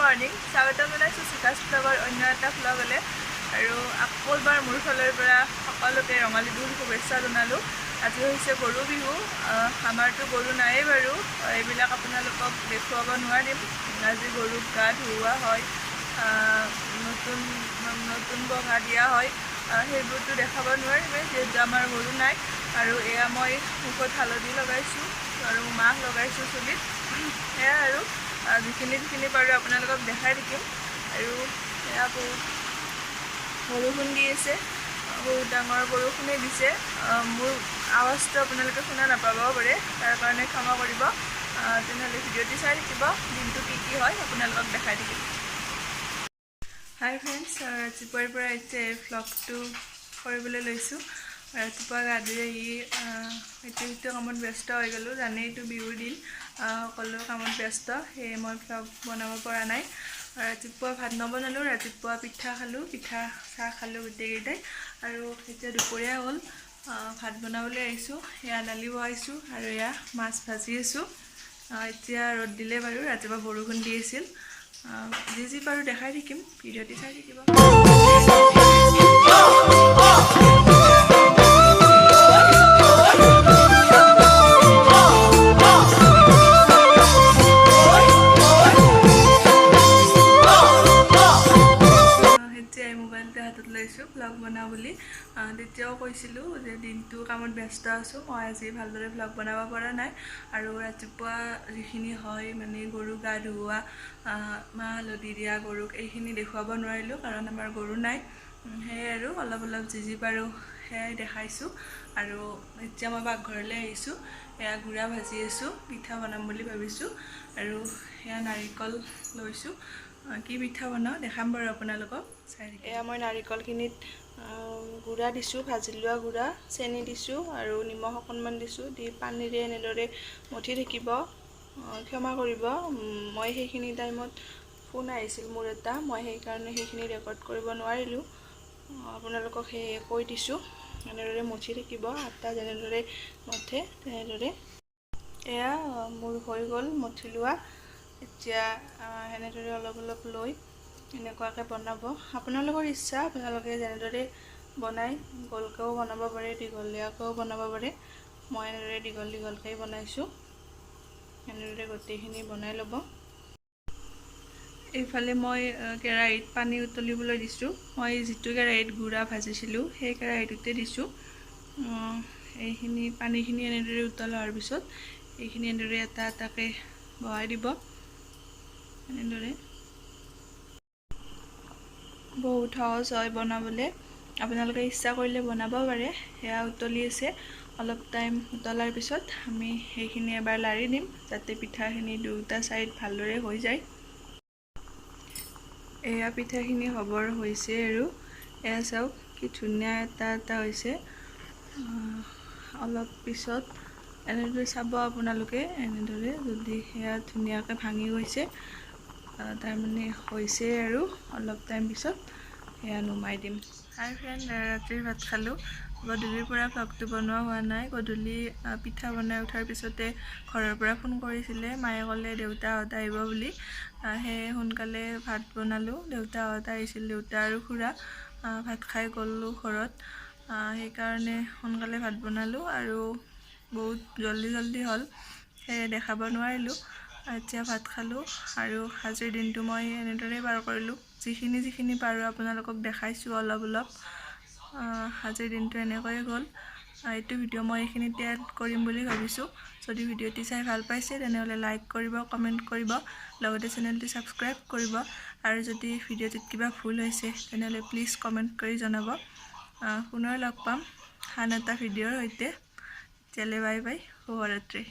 Morning স্বাগতম জনাইছোঁ সুকাশ ব্লগৰ অন্য এটা ব্লগলৈ আৰু আকৌ এবাৰ মোৰ ফালৰ পৰা সকলোকে ৰঙালী বিহুৰ শুভেচ্ছা জনালোঁ। আজি হৈছে গৰু বিহু। আমাৰতো গৰু নায়েই বাৰু, এইবিলাক আপোনালোকক দেখুৱাব নোৱাৰিম। আজি গৰুক গা ধুওৱা হয়, নতুন নতুন বগা দিয়া হয়, সেইবোৰতো দেখাব নোৱাৰিমেই যিহেতু আমাৰ গৰু নাই। আৰু এয়া মই মুখত হালধি লগাইছোঁ আৰু মাহ লগাইছোঁ চুলিত, সেয়া আৰু যিখিনি পাৰোঁ আপোনালোকক দেখাই থাকিম। আৰু এয়া বহুত বৰষুণ দি আছে, বহুত ডাঙৰ বৰষুণে দিছে। মোৰ আৱাজটো আপোনালোকে শুনা নাপাবও পাৰে, তাৰ কাৰণে ক্ষমা কৰিব। তেনেহ'লে ভিডিঅ'টি চাই থাকিব, দিনটো কি হয় আপোনালোকক দেখাই থাকিম। হাই ফ্ৰেণ্ডছ, ৰাতিপুৱাৰ পৰা এতিয়া এই ভ্লগটো কৰিবলৈ লৈছোঁ। ৰাতিপুৱা গা ধুই আহি ইটো কামত ব্যস্ত হৈ গ'লোঁ। জানেইতো বিহুৰ দিন, সকলো কামত ব্যস্ত, সেয়ে মই ভ্লগ বনাব পৰা নাই। ৰাতিপুৱা ভাত নবনালোঁ, ৰাতিপুৱা পিঠা খালোঁ, চাহ খালোঁ গোটেইকেইটাই। আৰু এতিয়া দুপৰীয়া হ'ল, ভাত বনাবলৈ আহিছোঁ। এয়া দালি বহাইছোঁ আৰু এয়া মাছ ভাজি আছোঁ। এতিয়া ৰ'দ দিলে বাৰু, ৰাতিপুৱা বৰষুণ দি আছিল। যি পাৰোঁ দেখাই থাকিম, ভিডিঅ'টি চাই থাকিব। ভ্লগ বনাওঁ বুলি তেতিয়াও কৈছিলোঁ যে দিনটো কামত ব্যস্ত আছোঁ, মই আজি ভালদৰে ভ্লগ বনাব পৰা নাই। আৰু ৰাতিপুৱা যিখিনি হয় মানে গৰুক গা ধুওৱা, মাহ হালধি দিয়া গৰুক, এইখিনি দেখুৱাব নোৱাৰিলোঁ কাৰণ আমাৰ গৰু নাই। সেয়াই আৰু অলপ যি পাৰোঁ সেয়াই দেখাইছোঁ। আৰু এতিয়া মই পাকঘৰলৈ আহিছোঁ। এয়া গুড়া ভাজি আছোঁ, পিঠা বনাম বুলি ভাবিছোঁ। আৰু এয়া নাৰিকল লৈছোঁ, কি পিঠা বনাওঁ দেখাম বাৰু আপোনালোকক, চাই থাকিব। এয়া মই নাৰিকলখিনিত গুড়া দিছোঁ, ভাজি লোৱা গুড়া, চেনি দিছোঁ আৰু নিমখ অকণমান দিছোঁ, দি পানীৰে এনেদৰে মঠি থাকিব। ক্ষমা কৰিব, মই সেইখিনি টাইমত ফোন আহিছিল মোৰ এটা, মই সেইকাৰণে সেইখিনি ৰেকৰ্ড কৰিব নোৱাৰিলোঁ। আপোনালোকক সেয়ে কৈ দিছোঁ, এনেদৰে মঠি থাকিব, আটা যেনেদৰে মঠে তেনেদৰে। এয়া মোৰ হৈ গ'ল মঠি লোৱা। এতিয়া এনেদৰে অলপ লৈ এনেকুৱাকৈ বনাব। আপোনালোকৰ ইচ্ছা, আপোনালোকে যেনেদৰে বনাই, গোলকৈও বনাব পাৰে, দীঘলীয়াকৈও বনাব পাৰে। মই এনেদৰে দীঘলকৈ বনাইছোঁ। এনেদৰে গোটেইখিনি বনাই ল'ব। এইফালে মই কেৰাহীত পানী উতলিবলৈ দিছোঁ। মই যিটো কেৰাহীত গুড়া ভাজিছিলোঁ সেই কেৰাহীটোতে দিছোঁ। এইখিনি পানীখিনি এনেদৰে উতল হোৱাৰ পিছত এইখিনি এনেদৰে এটা এটাকৈ বহাই দিব। এনেদৰে বহুত সহজ হয় বনাবলৈ, আপোনালোকে ইচ্ছা কৰিলে বনাব পাৰে। সেয়া উতলি আছে, অলপ টাইম উতলাৰ পিছত আমি সেইখিনি এবাৰ লাৰি দিম যাতে পিঠাখিনি দুয়োটা ছাইড ভালদৰে হৈ যায়। এয়া পিঠাখিনি হ'বৰ হৈছে আৰু এয়া চাওক কি ধুনীয়া এটা হৈছে। অলপ পিছত এনেদৰে চাব আপোনালোকে, এনেদৰে যদি সেয়া ধুনীয়াকৈ ভাঙি গৈছে, তাৰমানে হৈছে আৰু অলপ টাইম পিছত সেয়া নমাই দিম। হাই ফ্ৰেণ্ড, ৰাতিৰ ভাত খালোঁ। গধূলিৰ পৰা ভ্লগটো বনোৱা হোৱা নাই। গধূলি পিঠা বনাই উঠাৰ পিছতে ঘৰৰ পৰা ফোন কৰিছিলে, মায়ে ক'লে দেউতাহঁত আহিব বুলি। সেয়ে সোনকালে ভাত বনালোঁ। দেউতাহঁত আহিছিল, দেউতা আৰু খুৰা ভাত খাই গ'লোঁ ঘৰত। সেইকাৰণে সোনকালে ভাত বনালোঁ আৰু বহুত জল্দি হ'ল, সেয়ে দেখাব নোৱাৰিলোঁ। এতিয়া ভাত খালোঁ আৰু আজিৰ দিনটো মই এনেদৰেই পাৰ কৰিলোঁ। যিখিনি পাৰোঁ আপোনালোকক দেখাইছোঁ অলপ। আজিৰ দিনটো এনেকৈয়ে গ'ল। এইটো ভিডিঅ' মই এইখিনিতে এড কৰিম বুলি ভাবিছোঁ। যদি ভিডিঅ'টি চাই ভাল পাইছে তেনেহ'লে লাইক কৰিব, কমেণ্ট কৰিব, লগতে চেনেলটো ছাবস্ক্ৰাইব কৰিব। আৰু যদি ভিডিঅ'টোত কিবা ভুল হৈছে তেনেহ'লে প্লিজ কমেণ্ট কৰি জনাব। পুনৰ লগ পাম আন এটা ভিডিঅ'ৰ সৈতে। তেতিয়ালৈ বাই বাই, শুভৰাত্ৰি।